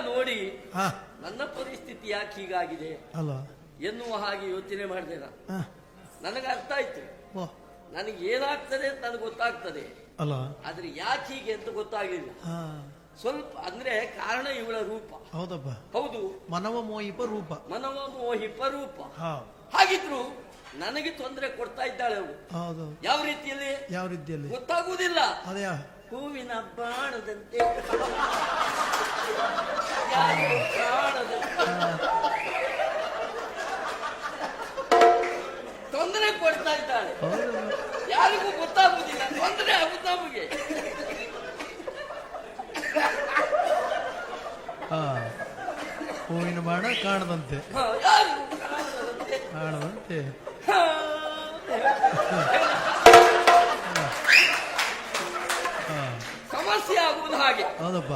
ನೋಡಿ ಹಾ ನನ್ನ ಪರಿಸ್ಥಿತಿ ಯಾಕೆ ಹೀಗಾಗಿದೆ ಅಲ್ಲ ಎನ್ನುವ ಹಾಗೆ ಯೋಚನೆ ಮಾಡಿದೆ ನಾನು. ಹಾ ನನಗೆ ಅರ್ಥ ಆಯ್ತು, ಓ ನನಗೆ ಏನಾಗ್ತದೆ ಅಂತ ನನಗೆ ಗೊತ್ತಾಗ್ತದೆ, ಅಲ್ಲ ಆದ್ರೆ ಯಾಕೆ ಹೀಗೆ ಅಂತ ಗೊತ್ತಾಗ್ಲಿಲ್ಲ. ಹಾ ಸ್ವಲ್ಪ ಅಂದ್ರೆ ಕಾರಣ ಇವಳ ರೂಪ. ಹೌದಪ್ಪ, ಹೌದು, ಮನವ ಮೋಹಿಪ ರೂಪ. ಮನವ ಮೋಹಿಪ ರೂಪ. ಹಾ ಹಾಗಿದ್ರು ನನಗೆ ತೊಂದರೆ ಕೊಡ್ತಾ ಇದ್ದಾಳೆ ಅವಳು. ಹೌದು. ಯಾವ ರೀತಿಯಲ್ಲಿ? ಯಾವ ರೀತಿಯಲ್ಲಿ ಗೊತ್ತಾಗುವುದಿಲ್ಲ. ಅದೇ ಹೂವಿನ ಬಾಣದಂತೆ ಯಾರೋ ಪ್ರಾಣದಂತೆ ತೊಂದರೆ ಕೊಡ್ತಾ ಇದ್ದಾಳೆ. ಯಾರಿಗೂ ಗೊತ್ತಾಗುವುದಿಲ್ಲ, ತೊಂದರೆ ಆಗುದು ನಮಗೆ. ಹೂವಿನ ಬಾಣ ಕಾಣದಂತೆ, ಯಾರಿಗೂ ಕಾಣದಂತೆ ಕಾಣದಂತೆ. ಸಮಸ್ಯೆ ಆಗುವುದು ಹಾಗೆ. ಹೌದಪ್ಪ,